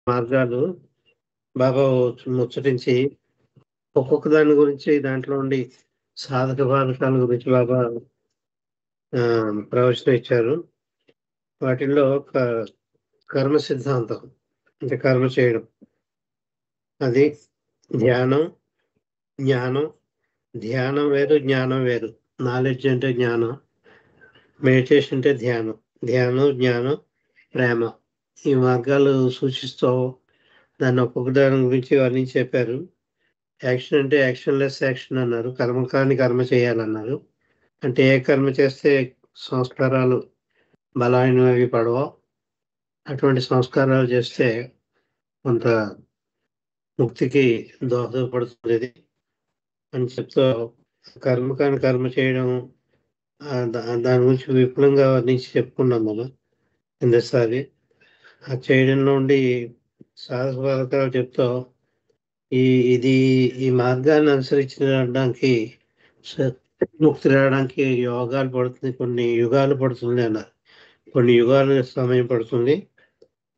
మార్గాలు బాగా ముచ్చటించి ఒక్కొక్క దాని గురించి దాంట్లో ఉండి సాధక బాధకాల గురించి బాగా ప్రవచనం ఇచ్చారు. వాటిల్లో కర్మ సిద్ధాంతం అంటే కర్మ చేయడం, అది ధ్యానం, జ్ఞానం. ధ్యానం వేరు, జ్ఞానం వేరు. నాలెడ్జ్ అంటే జ్ఞానం, మెడిటేషన్ అంటే ధ్యానం. ధ్యానం, జ్ఞానం, ప్రేమ, ఈ మార్గాలు సూచిస్తూ దాన్ని ఒక్కొక్క దాని గురించి వర్ణించి చెప్పారు. యాక్షన్ అంటే యాక్షన్లెస్ యాక్షన్ అన్నారు. కర్మ కాని కర్మ చేయాలన్నారు. అంటే ఏ కర్మ చేస్తే సంస్కారాలు బలమైనవి పడవో అటువంటి సంస్కారాలు చేస్తే కొంత ముక్తికి దోహదపడుతుంది అని చెప్తూ కర్మ కాని కర్మ చేయడం దాని గురించి విపులంగా వర్ణించి చెప్పుకున్నాం మనం కిందసారి. ఆ చేయడంలో ఉండి సాధక బాధకాలు చెప్తూ ఈ మార్గాన్ని అనుసరించడానికి ముక్తి రావడానికి యోగాలు పడుతుంది, కొన్ని యుగాలు పడుతుంది అన్నారు. కొన్ని యుగాలు సమయం పడుతుంది.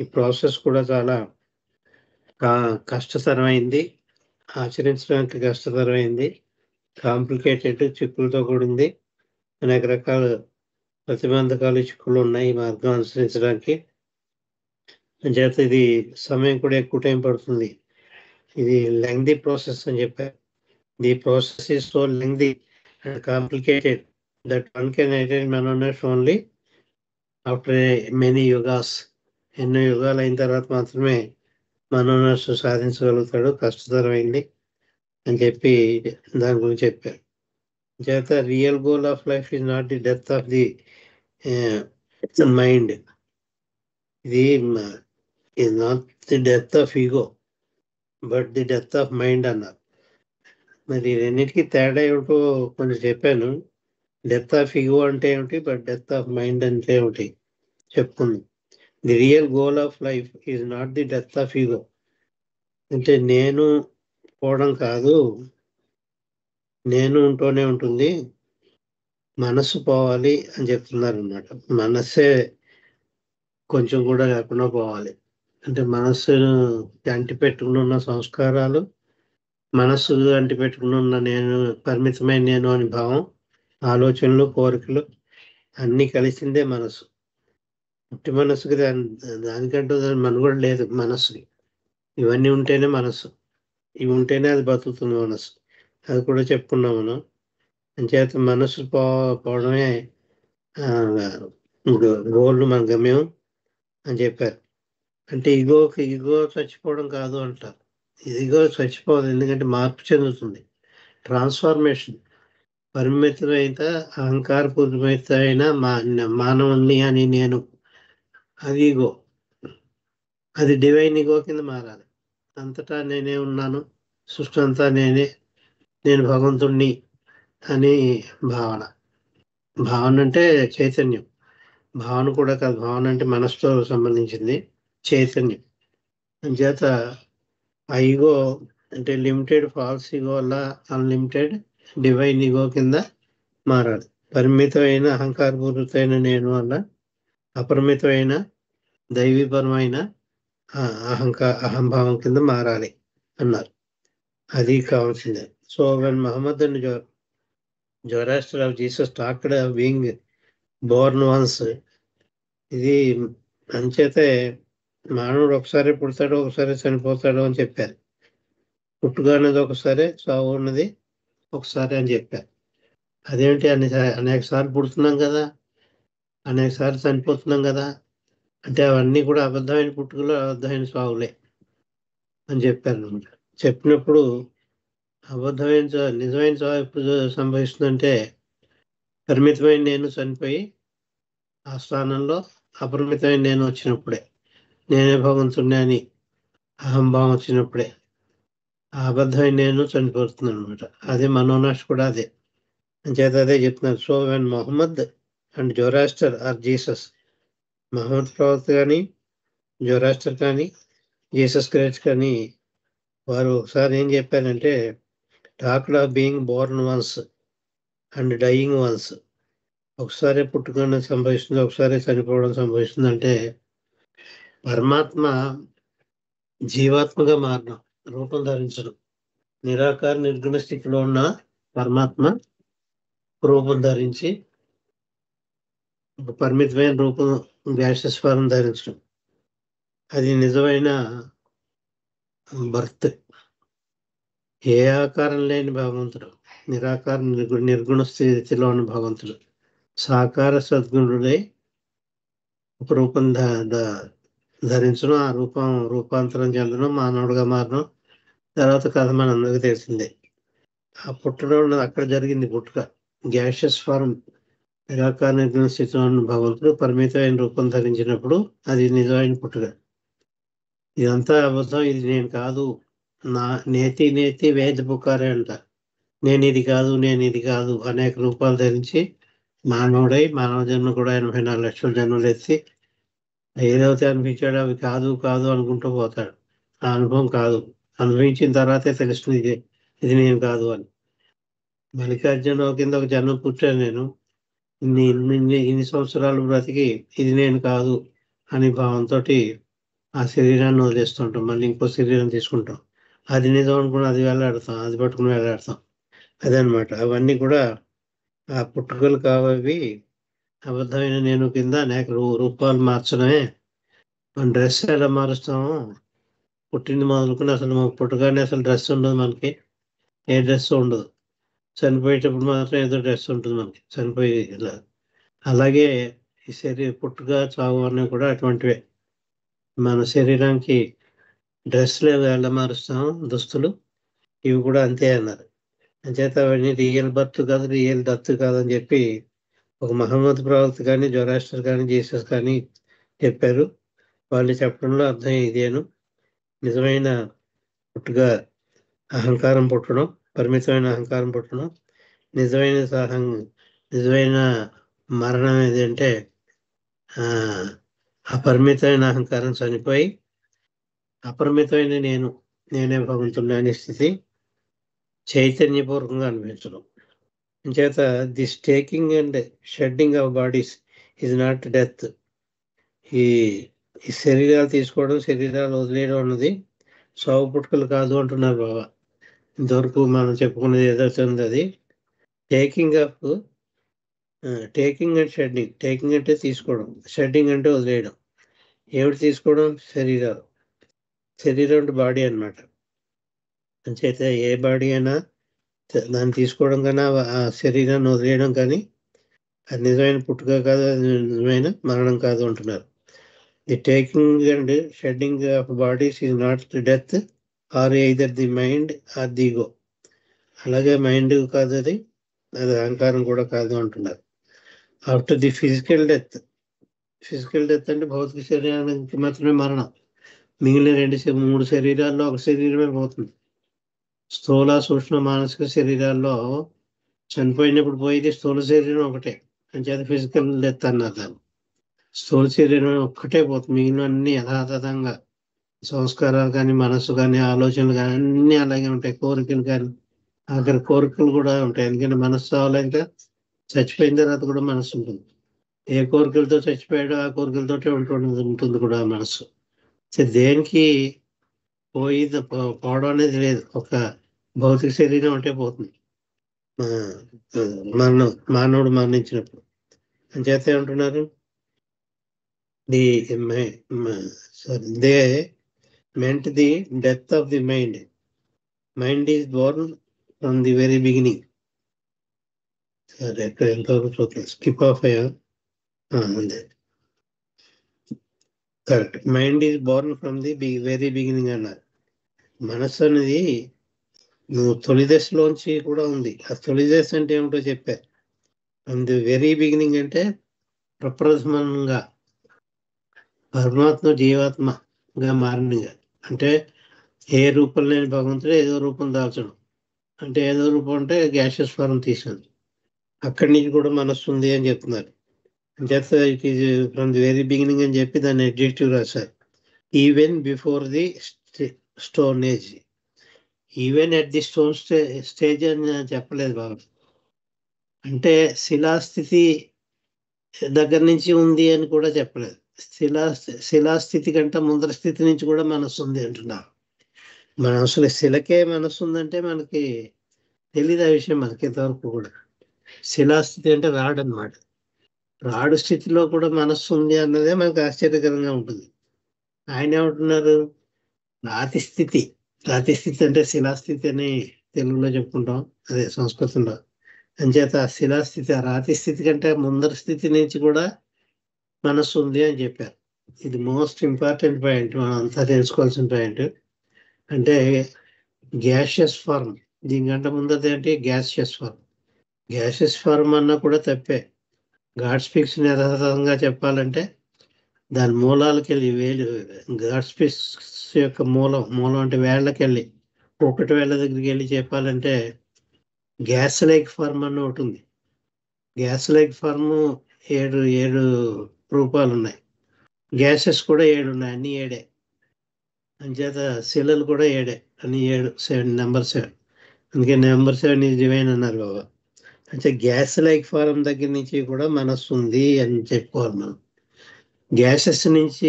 ఈ ప్రాసెస్ కూడా చాలా కష్టతరమైంది, ఆచరించడానికి కష్టతరమైంది, కాంప్లికేటెడ్, చిక్కులతో కూడింది. అనేక రకాల ప్రతిబంధకాలు, చిక్కులు ఉన్నాయి ఈ మార్గం అనుసరించడానికి. అంచేత ఇది సమయం కూడా ఎక్కువ టైం పడుతుంది. ఇది లెంగ్దీ ప్రాసెస్ అని చెప్పారు. The process is so lengthy and complicated that one can attain Manonesh only after many yugas. ఎన్నో యుగాలు అయిన తర్వాత మాత్రమే మనోనాశ సాధించగలుగుతాడు, కష్టతరమైంది అని చెప్పి దాని గురించి చెప్పారు. చేత real goal of life is not the death of the mind, ఇది is not the death of ego but the death of mind అన్నారు. మరి రెండింటికి తేడా ఏమిటో కొంచెం చెప్పాను. డెత్ ఆఫ్ ఈగో అంటే ఏమిటి, బట్ డెత్ ఆఫ్ మైండ్ అంటే ఏమిటి చెప్పుకుందాం. The real goal of life is not the death of ego, అంటే నేను పోవడం కాదు, నేను ఉంటూనే ఉంటుంది, మనస్సు పోవాలి అని చెప్తున్నారు అన్నమాట. మనస్సే కొంచెం కూడా లేకుండా పోవాలి. అంటే మనస్సును అంటి పెట్టుకుని ఉన్న సంస్కారాలు, మనస్సు అంటి పెట్టుకుని ఉన్న నేను, పరిమితమైన నేను అని భావం, ఆలోచనలు, కోరికలు అన్నీ కలిసిందే మనసు. పుట్టి మనసుకి దానికంటూ మనుగడ లేదు మనస్సుకి. ఇవన్నీ ఉంటేనే మనస్సు, ఇవి ఉంటేనే అది బతుకుతుంది మనస్సు. అది కూడా చెప్పుకున్నాం మనం. అంచేత మనస్సు పోవడమే గోల్, మన గమ్యం అని చెప్పారు. అంటే ఈగో చచ్చిపోవడం కాదు అంటారు. ఈగో చచ్చిపోదు, ఎందుకంటే మార్పు చెందుతుంది, ట్రాన్స్ఫార్మేషన్. పరిమితమైన అహంకారపూరితమైన మానవుణ్ణి అని నేను, అది ఈగో. అది డివైన్ ఈగో కింద మారాలి. అంతటా నేనే ఉన్నాను, సృష్టి అంతా నేనే, నేను భగవంతుణ్ణి అని భావన. భావన అంటే చైతన్యం, భావన కూడా కాదు. భావన అంటే మనసుతో సంబంధించింది, చైతన్యం. అంచేత ఆ ఈగో అంటే లిమిటెడ్ ఫాల్స్ ఈగో వల్ల అన్లిమిటెడ్ డివైన్ ఈగో కింద మారాలి. పరిమితమైన అహంకారపూరితమైన నేను వల్ల అపరిమితమైన దైవీపరమైన అహంభావం కింద మారాలి అన్నారు. అది కావాల్సిందే. So when Muhammad and Zoroaster of Jesus talked of being born once, ఇది అంచేతే మానవుడు ఒకసారి పుడతాడు, ఒకసారి చనిపోతాడు అని చెప్పారు. పుట్టుక అనేది ఒకసారి, చావు ఉన్నది ఒకసారి అని చెప్పారు. అదేంటి అనేక సార్లు పుడుతున్నాం కదా, అనేక సార్లు చనిపోతున్నాం కదా అంటే అవన్నీ కూడా అబద్ధమైన పుట్టుకలు, అబద్ధమైన చావులే అని చెప్పారు అనమాట. చెప్పినప్పుడు నిజమైన చావు ఎప్పుడు సంభవిస్తుందంటే పరిమితమైన నేను చనిపోయి ఆ స్థానంలో అపరిమితమైన నేను వచ్చినప్పుడే, నేనే భగవంతుడిని అని అహంభావం వచ్చినప్పుడే ఆ అబద్ధమైన నేను చనిపోతున్నాను అనమాట. అదే మనోనాశ కూడా అదే. అంచేత అదే చెప్తున్నారు. So when Mohammed and Zoroaster or Jesus, Muhammad ప్రవక్త కానీ, జొరాస్టర్ కానీ, జీసస్ క్రైస్ట్ కానీ, వారు ఒకసారి ఏం చెప్పారంటే talked of being born once and dying once. ఒకసారి పుట్టుకొని సంభవిస్తుంది, ఒకసారి చనిపోవడం సంభవిస్తుంది. అంటే పరమాత్మ జీవాత్మగా మారడం, రూపం ధరించడం. నిరాకార నిర్గుణ స్థితిలో ఉన్న పరమాత్మ రూపం ధరించి ఒక పరిమితమైన రూపం గ్యాసెస్ ఫారం ధరించడం, అది నిజమైన బర్త్. ఏ ఆకారం లేని భగవంతుడు, నిరాకార నిర్గుణ స్థితిలో ఉన్న భగవంతుడు సాకార సద్గుణుడై ఒక రూపం ధరించడం, ఆ రూపాంతరం చెందడం, మానవుడిగా మారడం. తర్వాత కథ మనందరికీ తెలిసిందే. ఆ పుట్టడం అక్కడ జరిగింది పుట్టుక. గ్యాషియస్ ఫారం నిరాకార నిర్గుణ స్థితిలో ఉన్న భగవంతుడు పరిమితమైన రూపం ధరించినప్పుడు అది నిజమైన పుట్టుక. ఇదంతా అబద్ధం, ఇది నేను కాదు, నా నేతి వేద పుకారే అంట. నేను ఇది కాదు అనేక రూపాలు ధరించి మానవుడై మానవ జన్మ కూడా 84 లక్షల జన్మలు ఎత్తి ఏదైతే అనిపించాడో అవి కాదు అనుకుంటూ పోతాడు. ఆ అనుభవం కాదు, అనుభవించిన తర్వాతే తెలుస్తుంది ఇది నేను కాదు అని. మల్లికార్జున కింద ఒక జన్మ పుట్టాను నేను, ఇన్ని సంవత్సరాలు బ్రతికి ఇది నేను కాదు అని భావంతో ఆ శరీరాన్ని వదిలేస్తుంటాం, మళ్ళీ ఇంకో శరీరం తీసుకుంటాం. అది నిజం అనుకుని అది వెళ్ళాడతాం, అది పట్టుకుని వెళ్ళాడతాం. అదనమాట. అవన్నీ కూడా ఆ పుట్టుకలు కావవి అబద్ధమైన నేను కింద అనేక రూపాలు మార్చడమే. మన డ్రెస్ ఎలా మారుస్తాము, పుట్టింది మొదలుకుని అసలు పుట్టగానే అసలు డ్రెస్ ఉండదు మనకి, ఏ డ్రెస్ ఉండదు. చనిపోయేటప్పుడు మాత్రం ఏదో డ్రెస్ ఉంటుంది మనకి, చనిపోయి ఇలా. అలాగే ఈ పుట్టుక చావు అన్నీ కూడా అటువంటివే. మన శరీరానికి డ్రెస్సులు ఎలా మారుస్తాం, దుస్తులు, ఇవి కూడా అంతే అన్నారు. అంచేత అవన్నీ రియల్ బర్త్ కాదు, రియల్ డెత్ కాదని చెప్పి ఒక మహమ్మద్ ప్రవక్త కానీ, జొరాస్టర్ కానీ, జీసస్ కానీ చెప్పారు. వాళ్ళు చెప్పడంలో అర్థం ఇదేను. నిజమైన పుట్టుక అహంకారం పుట్టడం, పరిమితమైన అహంకారం పుట్టడం. నిజమైన మరణం ఏదంటే అపరిమితమైన అహంకారం చనిపోయి అపరిమితమైన నేనే భగవంతుడిని అనే స్థితి చైతన్యపూర్వకంగా అనిపించడం. అంచేత this taking and shedding of bodies is not death. ఈ శరీరాలు తీసుకోవడం, శరీరాలు వదిలేయడం అన్నది సావు పుట్టుకలు కాదు అంటున్నారు బాబా. ఇంతవరకు మనం చెప్పుకున్నది ఏదైతే ఉంది అది టేకింగ్ అండ్ షెడ్డింగ్. టేకింగ్ అంటే తీసుకోవడం, షెడ్డింగ్ అంటే వదిలేయడం. ఏమిటి తీసుకోవడం? శరీరం అంటే బాడీ అనమాట. అంచేత ఏ బాడీ అయినా దాన్ని తీసుకోవడం కన్నా ఆ శరీరాన్ని వదిలేయడం కానీ అది నిజమైన పుట్టుక కాదు, అది నిజమైన మరణం కాదు అంటున్నారు. The taking and shedding of bodies is not the death or either the mind or the ego. అలాగే మైండ్ కాదు, అది అహంకారం కూడా కాదు అంటున్నారు. ఆఫ్టర్ ది ఫిజికల్ డెత్ అంటే భౌతిక శరీరానికి మాత్రమే మరణం. మిగిలిన 3 శరీరాల్లో ఒక శరీరమే పోతుంది. స్థూల, సూక్ష్మ, మానసిక శరీరాల్లో చనిపోయినప్పుడు పోయేది స్థూల శరీరం ఒకటే. అంచేత ఫిజికల్ డెత్ అన్నారు దాన్ని. స్థూల శరీరం ఒక్కటే పోతుంది, మిగిలిన అన్ని యథాతథంగా సంస్కారాలు కానీ, మనస్సు కానీ, ఆలోచనలు కానీ అన్నీ అలాగే ఉంటాయి. కోరికలు కానీ, అక్కడ కోరికలు కూడా ఉంటాయి. ఎందుకంటే మనస్సు అవ్వలేక చచ్చిపోయిన తర్వాత కూడా మనస్సు ఉంటుంది. ఏ కోరికలతో చచ్చిపోయాడో ఆ కోరికలతోటే ఉంటుంది కూడా మనస్సు. దేనికి పోవడం అనేది లేదు, ఒక భౌతిక శరీరం అంటే పోతుంది మానవుడు మరణించినప్పుడు. అంచేత ఏమంటున్నారు? They meant the death of the mind. Mind is born from the very beginning. సరే, ఎక్కడ ఎంతవరకు చూద్దాం, స్కిప్ ఆఫ్ అయ్యా. అంతే, correct. Mind is born from the very beginning అన్నారు. మనస్సు అనేది నువ్వు తొలి దశలోంచి కూడా ఉంది. ఆ తొలి దశ అంటే ఏమిటో చెప్పారు. ఫ్రమ్ ది వెరీ బిగినింగ్ అంటే ప్రప్రథమంగా పరమాత్మ జీవాత్మగా మారినగా. అంటే ఏ రూపం లేని భగవంతుడు ఏదో రూపం దాల్చడం. అంటే ఏదో రూపం అంటే గ్యాషియస్ ఫారం తీసింది. అక్కడి నుంచి కూడా మనస్సు ఉంది అని చెప్తున్నారు. అంచేత it is from the very beginning అని చెప్పి దాన్ని అడ్జెక్టివ్ రాశారు. Even before the stone age. Even at the stone stage అని చెప్పలేదు బాబు. అంటే శిలాస్థితి దగ్గర నుంచి ఉంది అని కూడా చెప్పలేదు. శిలాస్థితి కంటే ముందర స్థితి నుంచి కూడా మనస్సు ఉంది అంటున్నారు. మన అసలు శిలకే మనస్సు ఉందంటే మనకి తెలియదు ఆ విషయం, మనకి ఇంతవరకు కూడా. శిలాస్థితి అంటే రాడు అనమాట. రాడు స్థితిలో కూడా మనస్సు ఉంది అన్నదే మనకు ఆశ్చర్యకరంగా ఉంటుంది. ఆయన ఏమంటున్నారు, రాతి స్థితి. రాతి స్థితి అంటే శిలాస్థితి అని తెలుగులో చెప్పుకుంటాం, అదే సంస్కృతంలో. అంచేత ఆ శిలాస్థితి, ఆ రాతి స్థితి కంటే ముందర స్థితి నుంచి కూడా మనస్సు ఉంది అని చెప్పారు. ఇది మోస్ట్ ఇంపార్టెంట్ పాయింట్, మనం అంతా తెలుసుకోవాల్సిన పాయింట్. అంటే గ్యాషియస్ ఫార్మ్, దీనికంటే ముందరది ఏంటి, గ్యాసియస్ ఫార్మ్. గ్యాషియస్ ఫార్మ్ అన్నా కూడా తప్పే. గాడ్ స్పీక్స్ యథాతథంగా చెప్పాలంటే దాని మూలాలకు వెళ్ళి గాడ్ స్పీక్స్ యొక్క మూలం అంటే వేళ్ళకి వెళ్ళి, ఒకటి వేళ్ళ దగ్గరికి వెళ్ళి చెప్పాలంటే గ్యాస్ లైక్ ఫార్మ్ అని ఒకటి ఉంది. గ్యాస్ లైక్ ఫార్మ్ 7 రూపాలు ఉన్నాయి. గ్యాసెస్ కూడా 7 ఉన్నాయి, అన్ని 7. అంచేత శిలలు కూడా 7 అన్ని 7 నెంబర్ 7. అందుకే నెంబర్ 7 ఈజ్ డివైన్ అన్నారు బాబా. అంటే గ్యాస్ లైక్ ఫారం దగ్గర నుంచి కూడా మనస్సు ఉంది అని చెప్పుకోవాలి మనం. గ్యాసెస్ నుంచి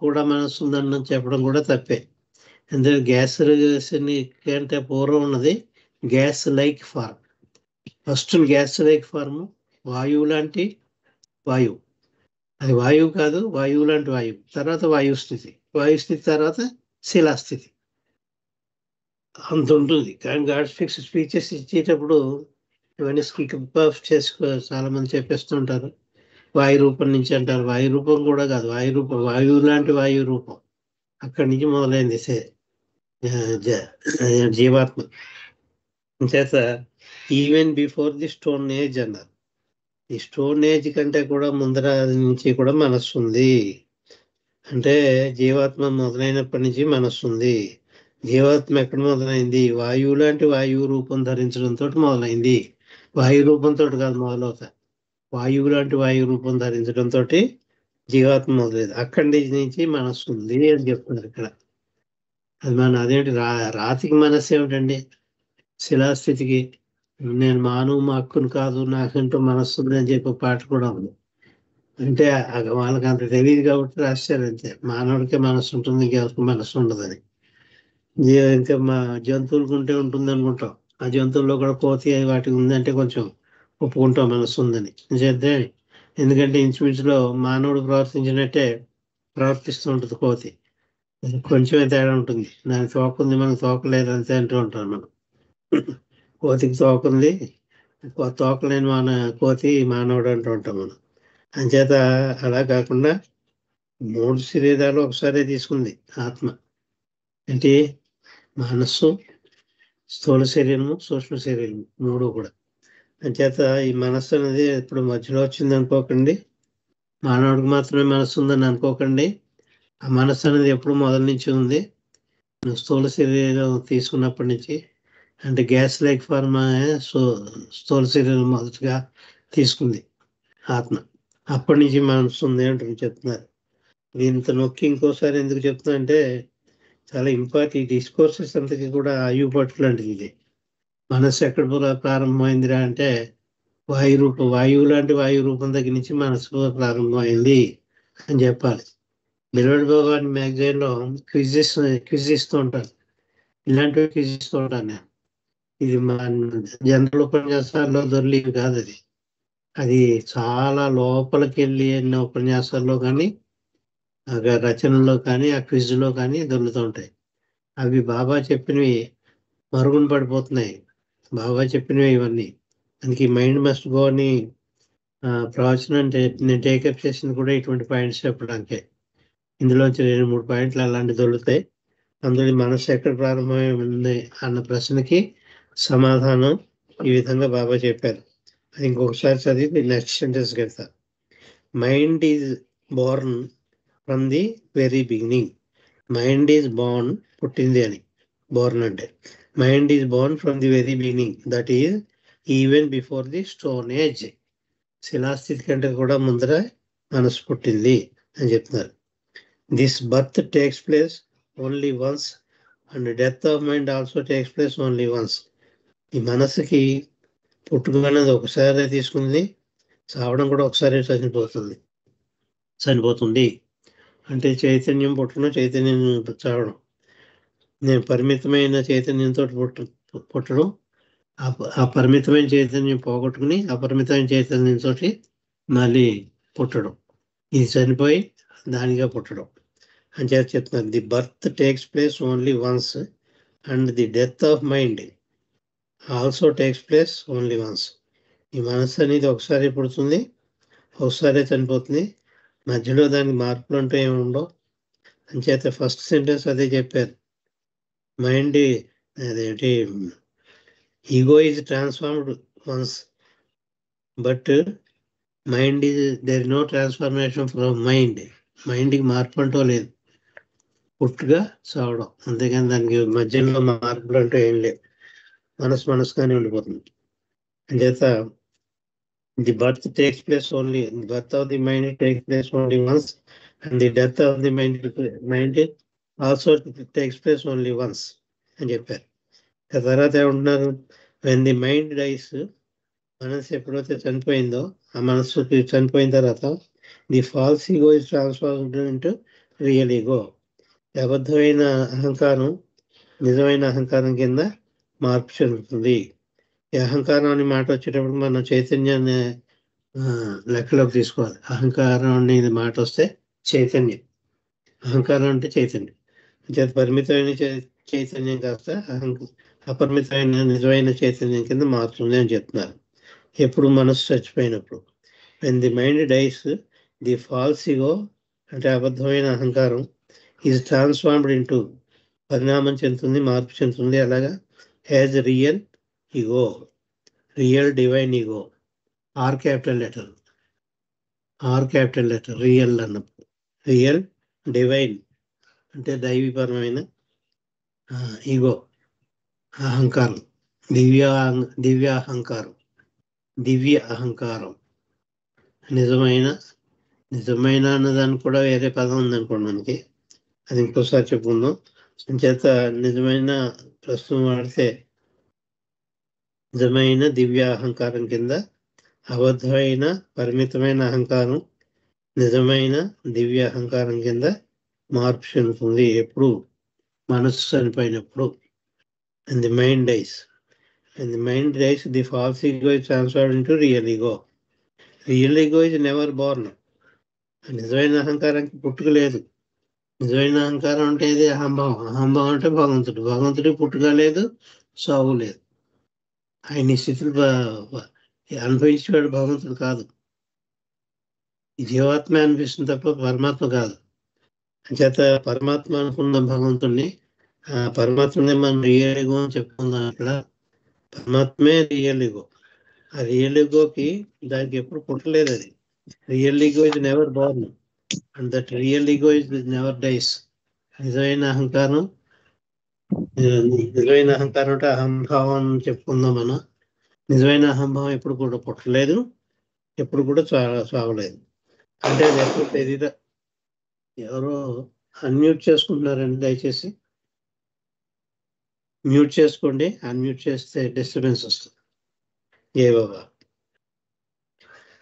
కూడా మనస్సు ఉందని చెప్పడం కూడా తప్పే. ఎందుకంటే గ్యాస్ కంటే పూర్వం ఉన్నది gas like form. First gas like form వాయువు లాంటి వాయువు, అది వాయువు కాదు, వాయువు లాంటి వాయువు. తర్వాత వాయు స్థితి తర్వాత శిలాస్థితి, అంత ఉంటుంది. కానీ గాడ్ స్పీచెస్ ఇచ్చేటప్పుడు ఇవన్నీ స్కిప్ ఆఫ్ చేసుకో చాలా మంది చెప్పేస్తుంటారు. వాయు రూపం నుంచి అంటారు. వాయు రూపం కూడా కాదు, వాయువు లాంటి వాయు రూపం. అక్కడి నుంచి మొదలైంది జీవాత్మ. చేత even before the stone age అన్నారు. ఈ స్టోన్ ఏజ్ కంటే కూడా ముందర నుంచి కూడా మనస్సు ఉంది. అంటే జీవాత్మ మొదలైనప్పటి నుంచి మనస్సు ఉంది. జీవాత్మ ఎక్కడ మొదలైంది, వాయువు లాంటి వాయువు రూపం ధరించడంతో మొదలైంది. వాయు రూపంతో కాదు మొదలవుతా, వాయువు లాంటి వాయు రూపం ధరించడంతో జీవాత్మ మొదలైంది. అక్కడి నుంచి మనస్సు ఉంది అని చెప్తున్నారు ఇక్కడ. అది అదేంటి రాతికి మనస్సు ఏమిటండి, శిలాస్థితికి. నేను మానవు మా హక్కును కాదు, నాకంటూ మనస్సు ఉంది అని చెప్పే పాట కూడా ఉంది. అంటే వాళ్ళకి అంత తెలియదు కాబట్టి రాశారు అంతే. మానవుడికే మనస్సు ఉంటుంది, ఇంకెవరికి మనస్సు ఉండదని. ఇంకా మా జంతువులకు ఉంటే ఉంటుంది అనుకుంటాం. ఆ జంతువుల్లో కూడా కోతి వాటికి ఉందంటే కొంచెం ఒప్పుకుంటాం మనస్సు ఉందని. చేద్దే ఎందుకంటే ఇంచుమించులో మానవుడు ప్రవర్తించినట్టే ప్రవర్తిస్తూ ఉంటుంది కోతి. కొంచెమే తేడా ఉంటుంది. దానికి తోకుంది, మనకు తోకలేదు అంతే అంటూ ఉంటాం మనం. కోతికి తోకుంది, తోకలేని కోతి మానవుడు అంటూ ఉంటాం మనం. అంచేత అలా కాకుండా 3 శరీరాలు ఒకసారి తీసుకుంది ఆత్మ. అంటే మనస్సు, స్థూల శరీరము, సూక్ష్మ శరీరము 3 కూడా. అంచేత ఈ మనస్సు అనేది ఇప్పుడు మధ్యలో వచ్చింది అనుకోకండి, మానవుడికి మాత్రమే మనస్సు ఉందని అనుకోకండి. ఆ మనస్సు అనేది ఎప్పుడు మొదటి నుంచి ఉంది. స్థూల శరీరం తీసుకున్నప్పటి నుంచి, అంటే గ్యాస్ లైక్ ఫార్మ్ స్థూల శరీరం మొదటిగా తీసుకుంది ఆత్మ. అప్పటి నుంచి మనస్సు ఉంది అంటూ చెప్తున్నారు. ఇంత నొక్కి ఇంకోసారి ఎందుకు చెప్తున్నా అంటే చాలా ఇంపార్టెంట్. డిస్కోర్సెస్ అంతకి కూడా ఆయువు పట్టు లాంటిది ఇది. మనస్సు ఎక్కడ ప్రారంభమైందిరా అంటే వాయువు లాంటి వాయు రూపం దగ్గర నుంచి మనస్సు ప్రారంభమైంది అని చెప్పాలి. బిల్వడ్ బాబా మ్యాగజైన్లో క్విజ్ ఇస్తూ ఉంటాను. ఇలాంటివి క్విజ్ ఇస్తూ ఉంటాను నేను. ఇది మా జనరల్ ఉపన్యాసాల్లో దొరికేవి కాదు. అది చాలా లోపలికి వెళ్ళి ఎన్నో ఉపన్యాసాల్లో కానీ, రచనల్లో కానీ, ఆ క్విజ్లో కానీ దొరుకుతూ ఉంటాయి. అవి బాబా చెప్పినవి మరుగున పడిపోతున్నాయి. బాబా చెప్పినవి ఇవన్నీ. అందుకే మైండ్ మస్ట్ గో అని ప్రవచనం నేను టేకప్ చేసింది కూడా ఇటువంటి పాయింట్స్ చెప్పడానికే. ఇందులోంచి 2-3 పాయింట్లు అలాంటివి దొరుకుతాయి. అందులో మనసు ఎక్కడ ప్రారంభమై ఉంది అన్న ప్రశ్నకి సమాధానం ఈ విధంగా బాబా చెప్పారు. అది ఇంకొకసారి చదివి నెక్స్ట్ సెంటెన్స్కి వెళ్తా. Mind is born from the very beginning. Mind is born, పుట్టింది అని. బోర్న్ అంటే mind is born from the very beginning, that is even before the stone age. శిలాస్థితి కంటే కూడా ముందర మనసు పుట్టింది అని చెప్తున్నారు. This birth takes place only once and death of mind also takes place only once. ఈ మనసుకి పుట్టుక అనేది ఒకసారి తీసుకుంది, చావడం కూడా ఒకసారి చనిపోతుంది. అంటే చైతన్యం పుట్టడం, చైతన్యం చావడం. నేను పరిమితమైన చైతన్యంతో పుట్టడం, ఆ పరిమితమైన చైతన్యం పోగొట్టుకుని అపరిమితమైన చైతన్యంతో మళ్ళీ పుట్టడం. ఇది చనిపోయి దానిగా పుట్టడం అని చెప్తున్నారు. The birth takes place only once and the death of mind also takes place only once. ఈ మనస్సు అనేది ఒకసారి పుడుతుంది, ఒకసారి చనిపోతుంది. మధ్యలో దానికి మార్పులు అంటూ ఏమి ఉండవు. అంచేత ఫస్ట్ సెంటెన్స్ అదే చెప్పారు. మైండ్ అదేంటి, ego is transformed once, but mind is there no transformation from mind. మైండ్కి మార్పు అంటూ లేదు, పుట్టుగా చావడం. అంతేగాని దానికి మధ్యలో మార్పులు అంటూ ఏం లేవు. మనసుగానే ఉండిపోతుంది. అంచేత the birth takes place only, birth of the mind takes place only once and the death of the mind also takes place only once అని చెప్పారు. తర్వాత ఏమంటున్నారు, వెన్ ది మైండ్ డైస్, మనసు ఎప్పుడైతే చనిపోయిందో, ఆ మనసుకి చనిపోయిన తర్వాత the false ego is transformed into real ego. అబద్ధమైన అహంకారం నిజమైన అహంకారం కింద మార్పు చెందుతుంది. ఈ అహంకారం అనే మాట వచ్చేటప్పుడు మనం చైతన్యాన్ని లెక్కలోకి తీసుకోవాలి. అహంకారం అనేది మాట వస్తే చైతన్యం, అహంకారం అంటే చైతన్యం. పరిమితమైన చైతన్యం కాస్త అపరిమితమైన నిజమైన చైతన్యం కింద మారుతుంది అని చెప్తున్నారు. ఎప్పుడు మనసు చచ్చిపోయినప్పుడు. When the mind dies, the false ego అంటే అబద్ధమైన అహంకారం ఈజ్ ట్రాన్స్ఫార్మ్డ్ ఇంటూ పరిణామం చెందుతుంది, మార్పు చెందుతుంది. అలాగా as real ego, real divine ego, or capital letter, real అన్నప్పుడు. రియల్ డివైన్ అంటే దైవీపరమైన ఈగో, అహంకారం, దివ్య అహంకారం. నిజమైన అన్నదానికి కూడా వేరే పదం ఉందనుకోండి మనకి, అది ఇంకోసారి చెప్పుకుందాం. అంచేత నిజమైన ప్రస్తుతం వాడితే నిజమైన దివ్య అహంకారం కింద అబద్ధమైన పరిమితమైన అహంకారం నిజమైన దివ్య అహంకారం కింద మార్పు చెందుతుంది. ఎప్పుడు మనసు చనిపోయినప్పుడు. And the mind dies, the false ego is transferred into real ego. Real ego is never born. నిజమైన అహంకారానికి పుట్టుక లేదు. నిజమైన అహంకారం అంటే ఇది అహంభావం అంటే భగవంతుడికి పుట్టుక లేదు, సావు లేదు. ఆయన స్థితులు అనుభవించేవాడు భగవంతుడు కాదు. ఈ జీవాత్మ అనిపిస్తుంది తప్ప పరమాత్మ కాదు. చేత పరమాత్మ అనుకున్న భగవంతుడిని, పరమాత్మని మనం రియల్ ఈగో అని చెప్పుకుందాం. అక్కడ పరమాత్మే రియల్ ఈగో. ఆ రియల్ ఈగోకి దానికి ఎప్పుడు పుట్టలేదు. అది real ego is never Born and that real ego is never dies. నిజమైన అహంకారం అంటే అహంభావం అని చెప్పుకుందాం మనం. నిజమైన అహంభావం ఎప్పుడు కూడా పుట్టలేదు, ఎప్పుడు కూడా చావలేదు. అంటే అది ఎప్పుడు తెలియదు. ఎవరో అన్మ్యూట్ చేసుకుంటున్నారండి, దయచేసి మ్యూట్ చేసుకోండి. అన్మ్యూట్ చేస్తే డిస్టర్బెన్స్ వస్తుంది. ఏ బాబా.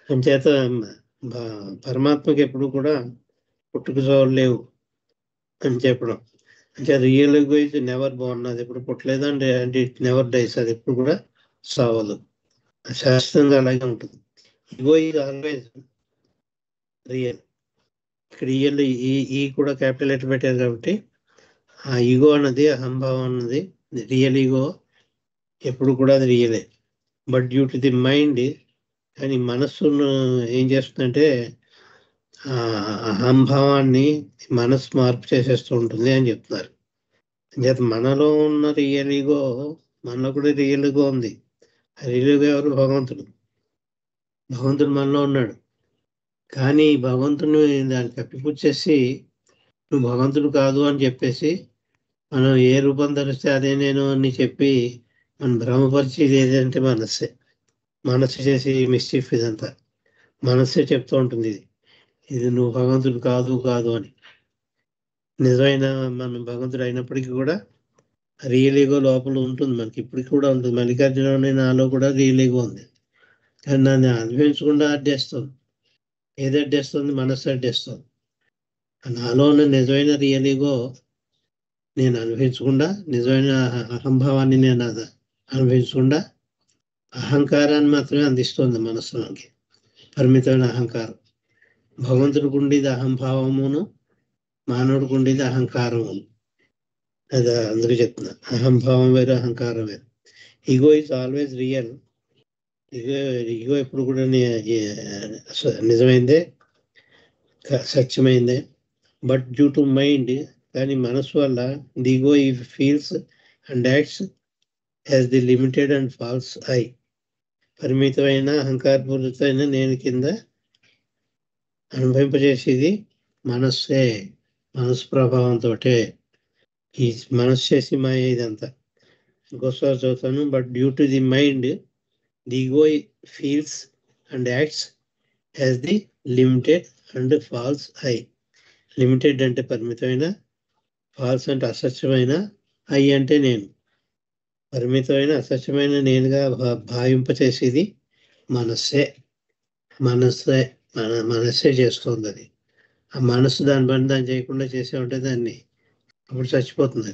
అంచేత పరమాత్మకి ఎప్పుడు కూడా పుట్టుక చావులు లేవు అని చెప్పడం. అంటే real ego is never Born, అది ఎప్పుడు పుట్టలేదు అంటే ఇట్ నెవర్ డైస్, అది ఎప్పుడు కూడా సావదు, శాశ్వతంగా అలాగే ఉంటుంది. Ego is always real. ఇక్కడ రియల్ ఈ కూడా క్యాపిటల్ లెటర్ పెట్టారు కాబట్టి ఆ ఈగో అన్నది, అహంభావం అన్నది రియల్ ఈగో ఎప్పుడు కూడా అది రియలే. But due to the mind, కానీ మనస్సును ఏం చేస్తుందంటే అహంభావాన్ని మనసు మార్పు చేసేస్తూ ఉంటుంది అని చెప్తున్నారు. అంచేత మనలో ఉన్న రియల్ ఈగో, మనలో కూడా రియల్ ఈగో ఉంది. రియల్ ఈగో ఎవరు? భగవంతుడు మనలో ఉన్నాడు. కానీ భగవంతుని దాన్ని కప్పిపుచ్చేసి నువ్వు భగవంతుడు కాదు అని చెప్పేసి మనం ఏ రూపం ధరిస్తే అదే నేను అని చెప్పి మనం భ్రమపరిచేది ఏదంటే మనస్సు చేసి మిస్చీఫ్. ఇదంతా మనస్సే చెప్తూ ఉంటుంది, ఇది నువ్వు భగవంతుడు కాదు అని. నిజమైన మనం భగవంతుడు అయినప్పటికీ కూడా రియల్ ఈగో లోపల ఉంటుంది, మనకి ఇప్పటికి కూడా ఉంటుంది. మల్లికార్జున నాలో కూడా రియల్ ఈగో ఉంది, కానీ దాన్ని అనుభవించకుండా అడ్డేస్తుంది. ఏది అడ్డేస్తుంది? మనస్సు అడ్డేస్తుంది. నాలో ఉన్న నిజమైన రియల్ ఈగో నేను అనుభవించకుండా, నిజమైన అహంభావాన్ని నేను అనుభవించకుండా అహంకారాన్ని మాత్రమే అందిస్తుంది మనస్సులోకి, పరిమితమైన అహంకారం. భగవంతుడికి ఉండేది అహంభావమును, మానవుడికి ఉండేది అహంకారమును. అది అందరూ చెప్తున్నా, అహంభావం వేరు, అహంకారం వేరు. Ego is always real. Ego ego ఎప్పుడు కూడా నిజమైందే, సత్యమైందే. బట్ డ్యూ టు మైండ్, కానీ మనసు వల్ల ది ఈగో ఈ feels and acts as the limited and false I. పరిమితమైన అహంకారపూరితమైన నేను కింద అనుభవింపజేసేది మనస్సే, మనసు ప్రభావంతో. ఈ మనస్సు చేసి మాయ ఇదంతా. ఇంకోసారి చదువుతాను. But due to the mind the ego feels and acts as the limited and false I. Limited అంటే పరిమితమైన, ఫాల్స్ అంటే అసత్యమైన, ఐ అంటే నేను. పరిమితమైన అసత్యమైన నేనుగా భావింపచేసేది మనస్సే. మనస్సే మనస్సే చేస్తుంది అది. ఆ మనస్సు దాని పని దాన్ని చేయకుండా చేసే ఉంటే దాన్ని అప్పుడు చచ్చిపోతుంది.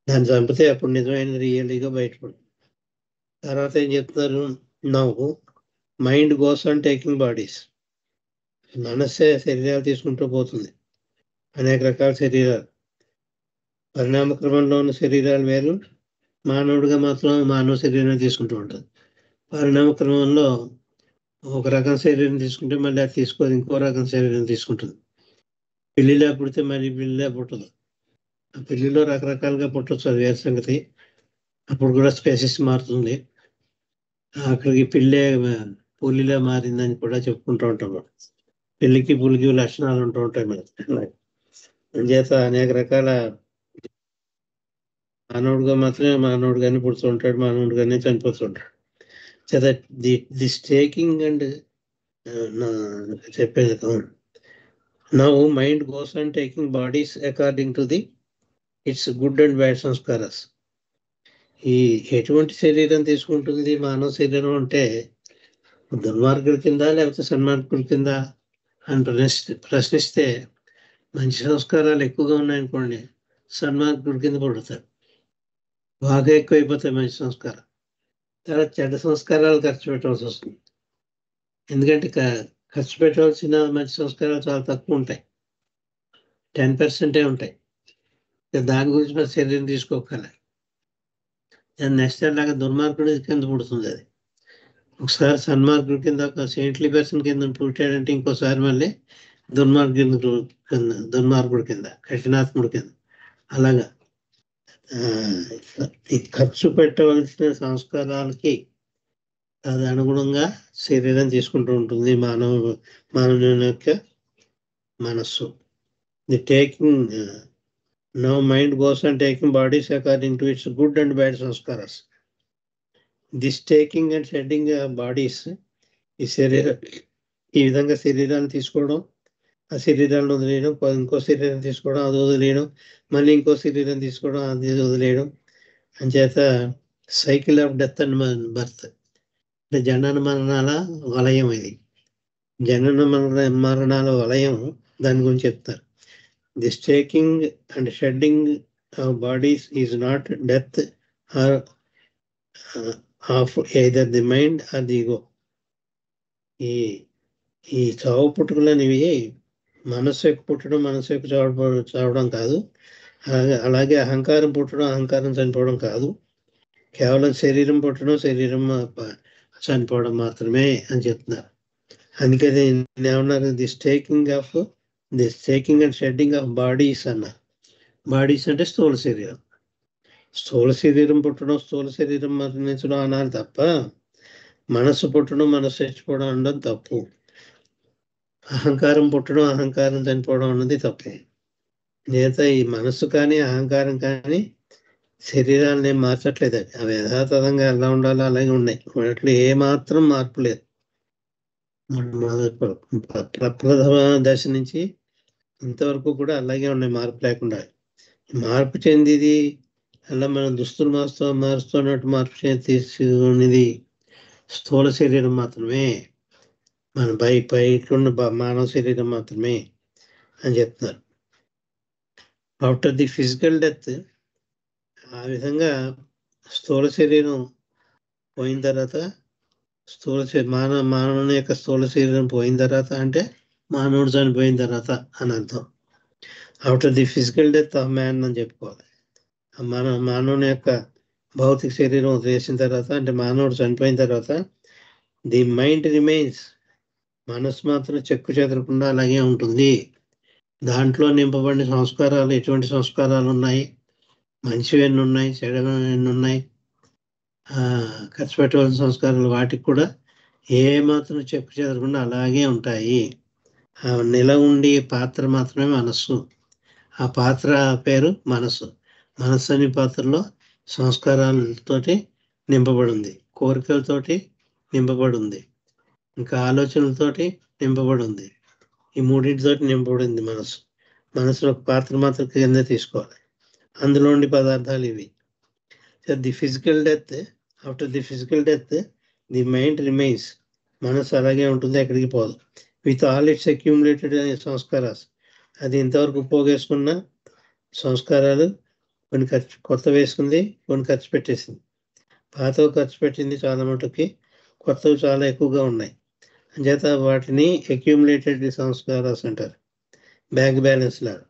దాన్ని చంపితే అప్పుడు నిజమైన రియల్గా బయటపడుతుంది. తర్వాత ఏం చెప్తున్నారు, నవ్వు mind goes on taking bodies. మనస్సే శరీరాలు తీసుకుంటూ పోతుంది, అనేక రకాల శరీరాలు. పరిణామ క్రమంలో ఉన్న శరీరాలు వేరు, మానవుడిగా మాత్రం మానవ శరీరం తీసుకుంటూ ఉంటుంది. పరిణామ క్రమంలో ఒక రకం శరీరం తీసుకుంటే మళ్ళీ అది తీసుకోదు, ఇంకో రకం శరీరం తీసుకుంటుంది. పిల్లిలా పుడితే మళ్ళీ పిల్లిలా పుట్టదు. ఆ పిల్లిలో రకరకాలుగా పుట్టచ్చు, అది వేరే సంగతి. అప్పుడు కూడా స్పేసెస్ మారుతుంది. అక్కడికి పిల్లే పులిలా మారిందని కూడా చెప్పుకుంటూ ఉంటాం. పిల్లికి పులికి లక్షణాలు ఉంటూ ఉంటాయి మనకి. చేత అనేక రకాల మానవుడిగా మాత్రమే మానవుడిగానే పుడుతూ ఉంటాడు, మానవుడిగానే చనిపోతుంటాడు. చేత దిస్ టేకింగ్ అండ్ చెప్పేది now mind goes and taking bodies according to the its good and bad samskaras. ఈ ఎటువంటి శరీరం తీసుకుంటుంది మానవ శరీరం అంటే, దుర్మార్గుడి కింద లేకపోతే సన్మార్గుడి కింద అని ప్రశ్నిస్తే మంచి సంస్కారాలు ఎక్కువగా ఉన్నాయనుకోండి, సన్మార్గుడి కింద పడుతారు. బాగా ఎక్కువైపోతాయి మంచి సంస్కారం. తర్వాత చెడ్డ సంస్కారాలు ఖర్చు పెట్టవలసి వస్తుంది. ఎందుకంటే ఖర్చు పెట్టవలసిన మంచి సంస్కారాలు చాలా తక్కువ ఉంటాయి, 10% ఉంటాయి. దాని గురించి మన శరీరం తీసుకోగల. నెక్స్ట్ అలాగా దుర్మార్గుడి కింద పుడుతుంది అది. ఒకసారి సన్మార్గుడి కింద, ఒక సెయింట్లీ పర్సన్ కింద పుట్టాడంటే ఇంకోసారి మళ్ళీ దుర్మార్గుడి కింద, కఠినాత్ముడి కింద. అలాగా ఈ ఖర్చు పెట్టవలసిన సంస్కారాలకి అది అనుగుణంగా శరీరం తీసుకుంటూ ఉంటుంది మానవుని యొక్క మనస్సు. The taking now mind goes and taking bodies according to it's good and bad sanskaras. This taking and shedding bodies, ఈ విధంగా శరీరాన్ని తీసుకోవడం, ఆ శరీరాలను వదిలేయడం, ఇంకో శరీరం తీసుకోవడం, అది వదిలేయడం, మళ్ళీ ఇంకో శరీరం తీసుకోవడం, అది వదిలేయడం. అంచేత cycle of death and birth అంటే జనన మరణాల వలయం. ఇది జనన మరణాల వలయం, దాని గురించి చెప్తారు. This taking and shedding of bodies is not death or of either the mind or the ego. ఈ చావు పుట్టుకలు అనేవి మనస్సు యొక్క పుట్టడం, మనస్సు యొక్క చావడం కాదు. అలాగే అహంకారం పుట్టడం, అహంకారం చనిపోవడం కాదు. కేవలం శరీరం పుట్టడం, శరీరం చనిపోవడం మాత్రమే అని చెప్తున్నారు. అందుకని ఏమన్నారు, this taking and shedding of bodies అన్నారు. బాడీస్ అంటే స్థూల శరీరం. స్థూల శరీరం పుట్టడం, స్థూల శరీరం మరణించడం అనాలి తప్ప, మనస్సు పుట్టడం, మనస్సు చచ్చిపోవడం అనడం తప్పు. అహంకారం పుట్టడం, అహంకారం చనిపోవడం అన్నది తప్పే. నేత ఈ మనస్సు కానీ అహంకారం కానీ శరీరాన్ని ఏం మార్చట్లేదు. అవి యథాతథంగా ఎలా ఉండాలో అలాగే ఉన్నాయి. వాటిలో ఏమాత్రం మార్పు లేదు. ప్రప్రథమ దశ నుంచి ఇంతవరకు కూడా అలాగే ఉన్నాయి, మార్పు లేకుండా. మార్పు చెందిది అలా మనం దుస్తులు మారుస్తున్నట్టు మార్పు తీసుకునేది స్థూల శరీరం మాత్రమే, మన బయట ఉన్న మానవ శరీరం మాత్రమే. అని చెప్తున్నారు. ఆఫ్టర్ ది ఫిజికల్ డెత్, ఆ విధంగా స్థూల శరీరం పోయిన తర్వాత మానవుని యొక్క స్థూల శరీరం పోయిన తర్వాత అంటే మానవుడు చనిపోయిన తర్వాత అని అర్థం. After the physical death of man అని చెప్పుకోవాలి. మానవుని యొక్క భౌతిక శరీరం వదిలేసిన తర్వాత అంటే మానవుడు చనిపోయిన తర్వాత ది మైండ్ రిమైన్స్, మనసు మాత్రం చెక్కు చెదరకుండా అలాగే ఉంటుంది. దాంట్లో నింపబడిన సంస్కారాలు, ఎటువంటి సంస్కారాలు ఉన్నాయి, మంచివి ఎన్ని ఉన్నాయి, చెడు ఎన్ని ఉన్నాయి, ఖర్చు పెట్టవలసిన సంస్కారాలు, వాటికి కూడా ఏ మాత్రం చెక్కు చెదరకుండా అలాగే ఉంటాయి. ఆ నెల ఉండి పాత్ర మాత్రమే మనస్సు. ఆ పాత్ర పేరు మనస్సు. మనస్సు అనే పాత్రలో సంస్కారాలతోటి నింపబడింది, కోరికలతోటి నింపబడింది, ఇంకా ఆలోచనలతోటి నింపబడింది. ఈ మూడింటితోటి నింపబడింది మనసు. మనసులో ఒక పాత్ర మాత్రం కింద తీసుకోవాలి, అందులో ఉండి పదార్థాలు ఇవి. The physical death, after the physical death the mind remains, మనసు అలాగే ఉంటుంది, ఎక్కడికి పోదు. With all it's accumulated sanskaras, అది ఇంతవరకు పోగేసుకున్న సంస్కారాలు, కొన్ని కొత్త వేసుకుంది, కొన్ని ఖర్చు పెట్టేసింది. పాతవి ఖర్చు పెట్టింది చాలా మటుకి, కొత్తవి చాలా ఎక్కువగా ఉన్నాయి. అంచేత వాటిని అక్యూములేటెడ్ సంస్కారాస్ అంటారు. బ్యాంక్ బ్యాలెన్స్ లాగా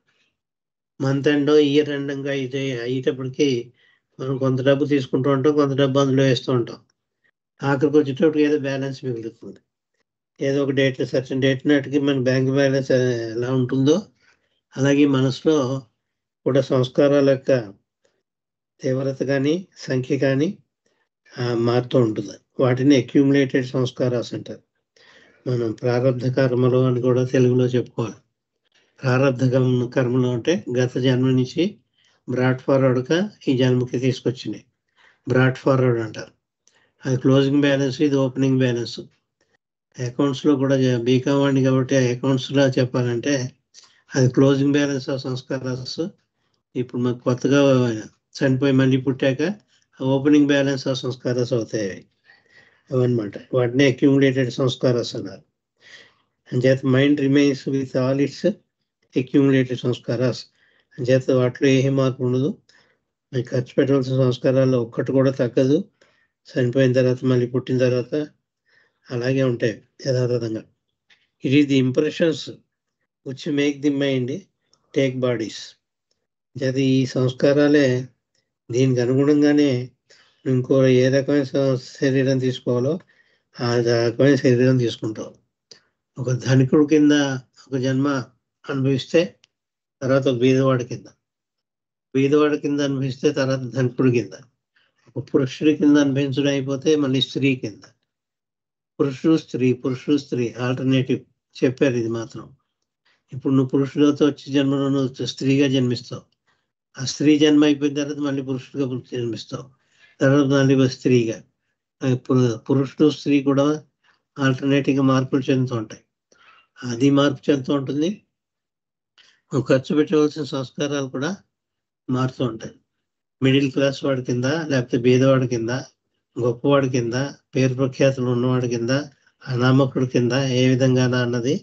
మంత్ ఎండ్ ఇయర్ ఎండింగ్ అయ్యేటప్పటికి మనం కొంత డబ్బు తీసుకుంటూ ఉంటాం, కొంత డబ్బు అందులో వేస్తూ ఉంటాం. ఆఖరికి వచ్చేటప్పటికి ఏదో బ్యాలెన్స్ మిగులుతుంది. ఏదో ఒక డేట్, సర్టన్ డేట్ నాటికి మన బ్యాంక్ బ్యాలెన్స్ ఎలా ఉంటుందో అలాగే మనసులో కూడా సంస్కారాల యొక్క తీవ్రత కానీ సంఖ్య కానీ మారుతూ ఉంటుంది. వాటిని అక్యూములేటెడ్ సంస్కారాస్ అంటారు. మనం ప్రారంధ కర్మలు అని కూడా తెలుగులో చెప్పుకోవాలి. ప్రారంధ కర్మలు అంటే గత జన్మ నుంచి బ్రాడ్ ఫార్వర్డ్గా ఈ జన్మకి తీసుకొచ్చినాయి, బ్రాడ్ ఫార్వర్డ్ అంటారు. అది క్లోజింగ్ బ్యాలెన్స్, ఇది ఓపెనింగ్ బ్యాలెన్స్. అకౌంట్స్లో కూడా బీకామ్ వాడిని కాబట్టి అకౌంట్స్లో చెప్పాలంటే అది క్లోజింగ్ బ్యాలెన్స్ ఆఫ్ సంస్కారాస్. ఇప్పుడు మాకు కొత్తగా చనిపోయి మళ్ళీ పుట్టాక ఓపెనింగ్ బ్యాలెన్స్ ఆఫ్ సంస్కారాస్ అవుతాయి అవన్నమాట. వాటిని అక్యూములేటెడ్ సంస్కారాస్ అన్నారు. అంచేత mind remains with all it's accumulated sanskaras. అంచేత వాటిలో ఏ మార్పు ఉండదు. ఖర్చు పెట్టవలసిన సంస్కారాల్లో ఒక్కటి కూడా తగ్గదు. చనిపోయిన తర్వాత మళ్ళీ పుట్టిన తర్వాత అలాగే ఉంటాయి యథాతథంగా. It is the impressions which make the mind take bodies. అది ఈ సంస్కారాలే దీనికి అనుగుణంగానే ఇంకో ఏ రకమైన శరీరం తీసుకోవాలో ఆ రకమైన శరీరం తీసుకుంటాం. ఒక ధనికుడు కింద ఒక జన్మ అనుభవిస్తే తర్వాత ఒక బీదవాడి కింద, బీదవాడి కింద అనుభవిస్తే తర్వాత ధనికుడి కింద, ఒక పురుషుడి కింద అనుభవించడం అయిపోతే మళ్ళీ స్త్రీ కింద. పురుషుడు స్త్రీ ఆల్టర్నేటివ్ చెప్పారు. ఇది మాత్రం ఇప్పుడు నువ్వు పురుషుడితో వచ్చే జన్మలో నువ్వు స్త్రీగా జన్మిస్తావు. ఆ స్త్రీ జన్మ అయిపోయిన తర్వాత మళ్ళీ పురుషుడిగా జన్మిస్తావు, తర్వాత మళ్ళీ స్త్రీగా. పురుషుడు స్త్రీ కూడా ఆల్టర్నేటివ్గా మార్పులు చెందుతూ ఉంటాయి. అది మార్పు చెందుతూ ఉంటుంది. నువ్వు ఖర్చు పెట్టవలసిన సంస్కారాలు కూడా మారుతూ ఉంటాయి. మిడిల్ క్లాస్ వాడి కింద, లేకపోతే బీదవాడి కింద, గొప్పవాడి కింద, పేరు ప్రఖ్యాతులు ఉన్నవాడి కింద, అనామకుడి కింద, ఏ విధంగా అన్నది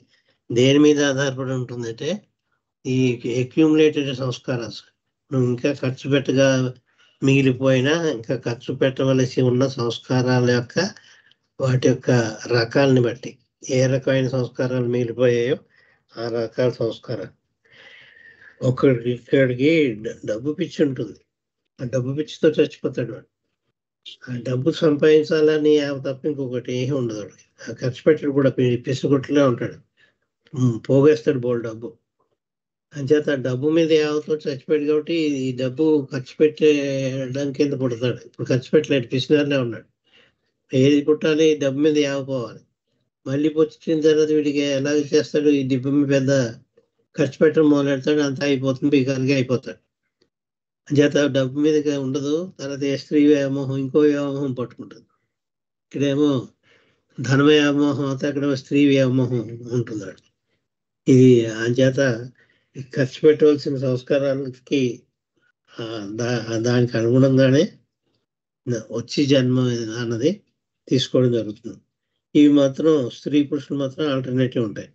దేని మీద ఆధారపడి ఉంటుందంటే ఈ అక్యూములేటెడ్ సంస్కారాలు. నువ్వు ఇంకా ఖర్చు పెట్టగా మిగిలిపోయినా ఇంకా ఖర్చు పెట్టవలసి ఉన్న సంస్కారాల యొక్క వాటి యొక్క రకాలని బట్టి ఏ రకమైన సంస్కారాలు మిగిలిపోయాయో ఆ రకాల సంస్కారాలు. ఇక్కడికి డబ్బు పిచ్చి ఉంటుంది, ఆ డబ్బు పిచ్చితో చచ్చిపోతాడు వాడు. ఆ డబ్బు సంపాదించాలని తప్ప ఇంకొకటి ఏమీ ఉండదు వాడికి. ఆ ఖర్చు పెట్టడు కూడా పిసుగుట్లే ఉంటాడు, పోగేస్తాడు బోల్ డబ్బు. అంచేత డబ్బు మీద యావతో చచ్చిపోయాడు కాబట్టి ఈ డబ్బు ఖర్చు పెట్టేయడానికి కింద పుడతాడు. ఇప్పుడు ఖర్చు పెట్టలేడు, పిసినారులే ఉన్నాడు. ఏది పుట్టాలి, డబ్బు మీద యావపోవాలి. మళ్ళీ పుట్టిన తర్వాత వీడికి ఎలాగ చేస్తాడు, ఈ డబ్బు మీద పెద్ద ఖర్చు పెట్టడం మొదలెడతాడు, అంతా అయిపోతుంది, బీకాలుగా అయిపోతాడు. అంచేత డబ్బు మీద ఉండదు. తర్వాత స్త్రీ వ్యామోహం, ఇంకో వ్యామోహం పట్టుకుంటుంది. ఇక్కడేమో ధన వ్యామోహం అవుతా, అక్కడ స్త్రీ వ్యామోహం ఉంటున్నాడు. ఇది అంచేత ఖర్చు పెట్టవలసిన సంస్కారాలకి దానికి అనుగుణంగానే వచ్చి జన్మ అన్నది తీసుకోవడం జరుగుతుంది. ఇవి మాత్రం స్త్రీ పురుషులు మాత్రం ఆల్టర్నేటివ్ ఉంటాయి.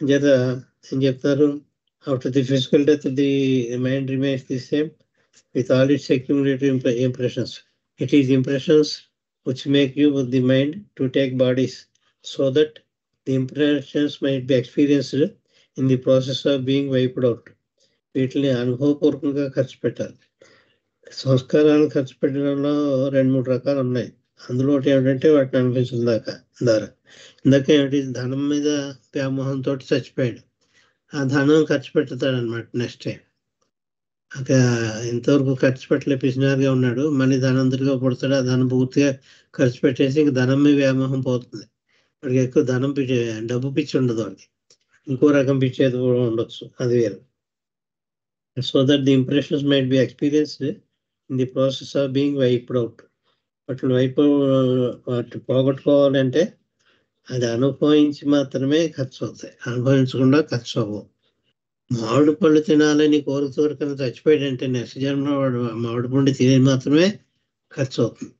అంచేత ఏం చెప్తారు? After the physical death the mind remains the same with all its accumulative impressions. It is impressions which make you the mind to take bodies, so that the impressions might be experienced in the process of being wiped out. వీటిని అనుభవపూర్వకంగా ఖర్చు పెట్టాలి. సంస్కారాలు ఖర్చు పెట్టడంలో 2-3 రకాలు ఉన్నాయి. అందులో ఒకటి ఏమిటంటే వాటిని అనిపించడం ద్వారా ఇందాక ఏమిటి, ధనం మీద వ్యామోహంతో చచ్చిపోయాడు. ఆ ధనం ఖర్చు పెడతాడు అనమాట నెక్స్ట్ టైం. అక్కడ ఇంతవరకు ఖర్చు పెట్టలే పిసినారుగా ఉన్నాడు, మళ్ళీ ధనంతుడిగా పుడతాడు. ఆ ధనం పూర్తిగా ఖర్చు పెట్టేసి ఇంక ధనం మీద వ్యామోహం పోతుంది. వాడికి ఎక్కువ ధనం పిచ్చి, డబ్బు పిచ్చి ఉండదు వాడికి. ఇంకో రకం పిచ్చేది కూడా ఉండొచ్చు, అది వేరు. So that the impressions might be experienced in the process of being wiped out. వాటి పోగొట్టుకోవాలంటే అది అనుభవించి మాత్రమే ఖర్చు అవుతాయి, అనుభవించకుండా ఖర్చు అవ్వవు. మామిడి పళ్ళు తినాలని కోరికను చచ్చిపోయాడంటే నెక్స్ట్ జన్మలో వాడు మామిడి పండు తినే మాత్రమే ఖర్చు అవుతుంది.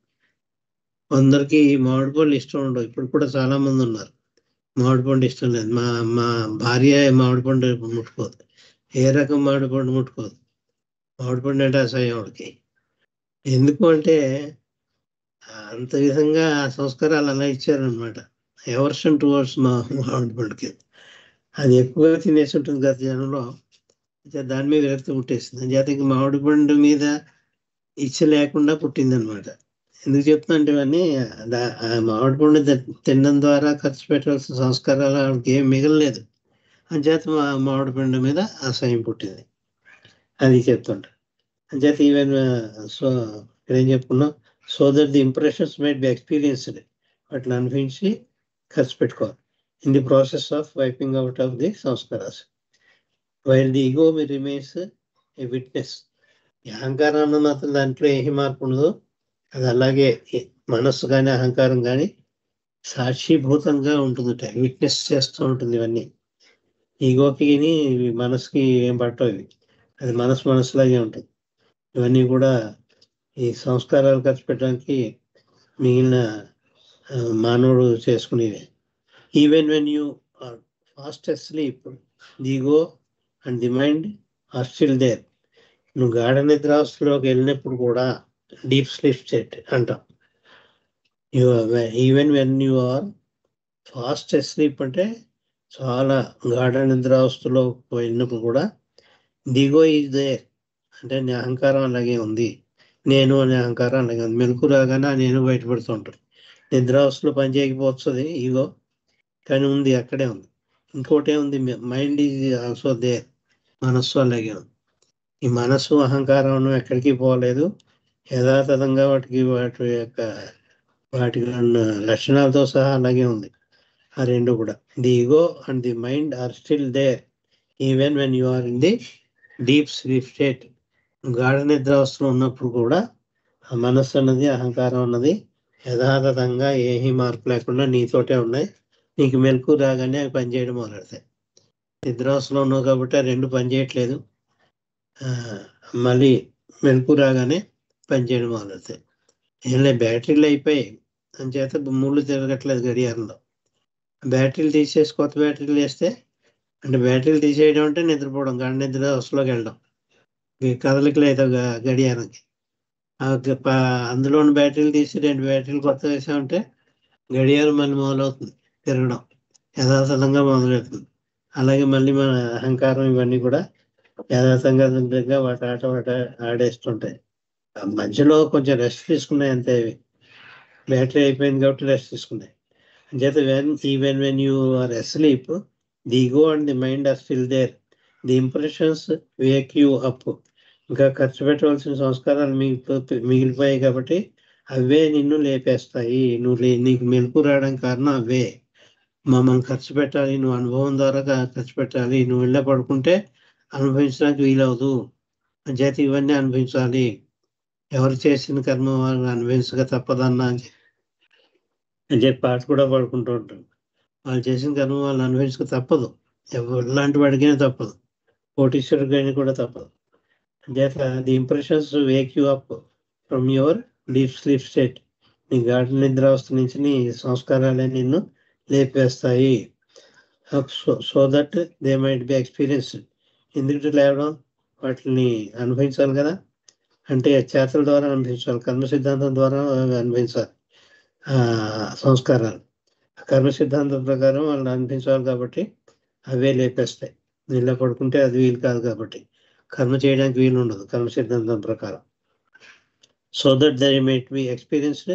కొందరికి మామిడి పళ్ళు ఇష్టం ఉండవు. ఇప్పుడు కూడా చాలా మంది ఉన్నారు మామిడి పండు ఇష్టం లేదు. మా భార్య మామిడి పండు ముట్టుకోదు, ఏ రకం మామిడి పండు ముట్టుకోదు. మామిడి పండు అంటే అసహ్యం వాడికి. ఎందుకు అంటే అంత విధంగా సంస్కారాలు అలా ఇచ్చారనమాట. ఎవర్షన్ టువర్డ్స్ మామిడి పండుకి. అది ఎక్కువగా తినేసి ఉంటుంది గత జనంలో, దాని మీద విరక్తి పుట్టేస్తుంది. అంచేత ఇంక మామిడి పండు మీద ఇచ్చ లేకుండా పుట్టింది అనమాట. ఎందుకు చెప్తున్నా అంటే ఇవన్నీ మామిడి పండు తినడం ద్వారా ఖర్చు పెట్టాల్సిన సంస్కారాలు వాళ్ళకి ఏం మిగలలేదు. అంచేత మామిడి పండు మీద అసహ్యం పుట్టింది, అది చెప్తుంటా. అంచేత ఈవెన్ సో ఏం చెప్పుకున్నాం, so that the impressions might be experienced, వాటిని అనుభవించి ఖర్చు పెట్టుకోవాలి. In the process of wiping out of the sanskaras. While the ego remains A witness. ఈ అహంకారాన్ని మాత్రం దాంట్లో ఏ మార్పు ఉండదు. అది అలాగే మనస్సు కానీ అహంకారం కానీ సాక్షిభూతంగా ఉంటుందట, విట్నెస్ చేస్తూ ఉంటుంది. ఇవన్నీ ఈగోకి మనసుకి ఏం పట్టవు. అది మనసులాగే ఉంటుంది. ఇవన్నీ కూడా ఈ సంస్కారాలు ఖర్చు పెట్టడానికి మిగిలిన మానవుడు చేసుకునేవి. Even when you are fast asleep, the ego and the mind are still there. నువ్వు గాఢ నిద్రావస్థలోకి వెళ్ళినప్పుడు కూడా, డీప్ స్లీప్ స్టేట్ అంటాం. Even when you are fast asleep అంటే చాలా గాఢ నిద్రావస్థలో వెళ్ళినప్పుడు కూడా ది ఈగో ఈజ్ దేర్. అంటే నీ అహంకారం అలాగే ఉంది, నేను అనే అహంకారం అలాగే ఉంది. మెలకు రాగానే నేను బయటపడుతూ ఉంటాను. నిద్రావస్థలో పని చేయకపోతుంది ఈగో, కానీ ఉంది, అక్కడే ఉంది. ఇంకోటే ఉంది, మైండ్ ఈజ్ ఆల్సో దేర్. మనస్సు అలాగే ఉంది. ఈ మనస్సు అహంకారం ఎక్కడికి పోలేదు, యథాతథంగా వాటి లక్షణాలతో సహా అలాగే ఉంది. ఆ రెండు కూడా, the ego and the mind are still there even when you are in the deep sleep state. గాఢ నిద్రావస్థలో ఉన్నప్పుడు కూడా ఆ మనస్సు అన్నది, అహంకారం అన్నది యథాతథంగా ఏమీ మార్పు లేకుండా నీతోటే ఉన్నాయి. నీకు మెలకు రాగానే అవి పనిచేయడం మొదలెడతాయి. నిద్రావస్థలో ఉన్నావు కాబట్టి ఆ రెండు పనిచేయట్లేదు, మళ్ళీ మెలకు రాగానే పనిచేయడం మొదలెడతాయి. ఏం లేదు, బ్యాటరీలు అయిపోయాయి అంచేత ముళ్ళు తిరగట్లేదు గడియారంలో. బ్యాటరీలు తీసేసి కొత్త బ్యాటరీలు వేస్తే, అంటే బ్యాటరీలు తీసేయడం అంటే నిద్రపోవడం, గాఢ నిద్రావస్థలోకి వెళ్ళడం. కదలిక లేదు గడియారంకి. అందులోని బ్యాటరీలు తీసి 2 బ్యాటరీలు కొత్త వేసామంటే గడియారం మళ్ళీ మొదలవుతుంది తిరగడం, యథాతథంగా మొదలవుతుంది. అలాగే మళ్ళీ మన అహంకారం ఇవన్నీ కూడా యథాతథంగా వాటి ఆట ఆడేస్తుంటాయి. మధ్యలో కొంచెం రెస్ట్ తీసుకున్నాయి అంతే. బ్యాటరీ అయిపోయింది కాబట్టి రెస్ట్ తీసుకున్నాయి. అంచేత even when you are asleep, the ego and the mind are still there. The impressions wake you up. ఇంకా ఖర్చు పెట్టవలసిన సంస్కారాలు మిగిలిపోయాయి కాబట్టి అవే నిన్ను లేపేస్తాయి. నీకు మెలకు రావడానికి కారణం అవే. మమ్మల్ని ఖర్చు పెట్టాలి, నువ్వు అనుభవం ద్వారా ఖర్చు పెట్టాలి, నువ్వు వెళ్ళే పడుకుంటే అనుభవించడానికి వీలవదు, అంచేత ఇవన్నీ అనుభవించాలి, ఎవరు చేసిన కర్మ వాళ్ళు అనుభవించక తప్పదన్నా అని చెప్పి పాట కూడా పాడుకుంటూ ఉంటారు. వాళ్ళు చేసిన కర్మ వాళ్ళు అనుభవించక తప్పదు, ఎలాంటి వాడికైనా తప్పదు, కోటీశ్వరుడికైనా కూడా తప్పదు. అంచేత the impressions wake you up from your deep sleep state. నీ గాఢ నిద్రావస్థ నుంచి నీ సంస్కారాలే నిన్ను లేపేస్తాయి. So that they might be experience. ఎందుకు లేవడం, వాటిని అనుభవించాలి కదా. అంటే చేతల ద్వారా అనుభవించాలి, కర్మ సిద్ధాంతం ద్వారా అనుభవించాలి సంస్కారాలు. కర్మ సిద్ధాంతం ప్రకారం వాళ్ళని అనిపించాలి కాబట్టి అవే లేపేస్తాయి. ఇలా పడుకుంటే అది వీలు కాదు కాబట్టి కర్మ చేయడానికి వీలు ఉండదు కర్మ సిద్ధాంతం ప్రకారం. So that they might B experienced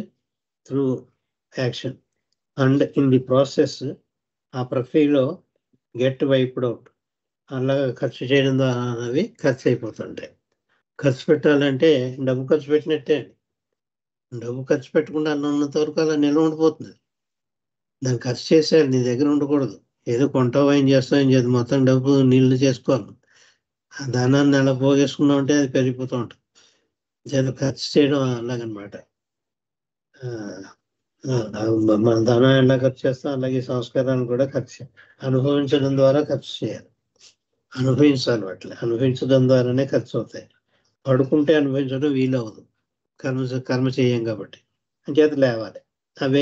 through action and in the process, ఆ ప్రక్రియలో గెట్ వైప్డ్ అవుట్. అలాగా ఖర్చు చేయడం ద్వారా అవి ఖర్చు అయిపోతుంటాయి. ఖర్చు పెట్టాలంటే డబ్బు ఖర్చు పెట్టినట్టే అండి. డబ్బు ఖర్చు పెట్టకుండా అన్నంత వరకు అలా నిల్వ ఉండిపోతుంది. దాన్ని ఖర్చు చేసేయాలి, నీ దగ్గర ఉండకూడదు. ఏదో కొంటావు ఏం చేస్తావు ఏం చేద్దాం, మొత్తం డబ్బు నీళ్లు చేసుకోవాలి. ఆ ధనాన్ని అలా పోగేసుకున్నాం అంటే అది పెరిగిపోతూ ఉంటుంది. చాలా ఖర్చు చేయడం అలాగనమాట. మన ధనం ఎలా ఖర్చు చేస్తాం అలాగే సంస్కారాన్ని కూడా ఖర్చు అనుభవించడం ద్వారా ఖర్చు చేయాలి. అనుభవించాలి, వాటిని అనుభవించడం ద్వారానే ఖర్చు అవుతాయి. పడుకుంటే అనుభవించడం వీలవదు, కర్మ చేయం కాబట్టి. అంచేత లేవాలి, అవే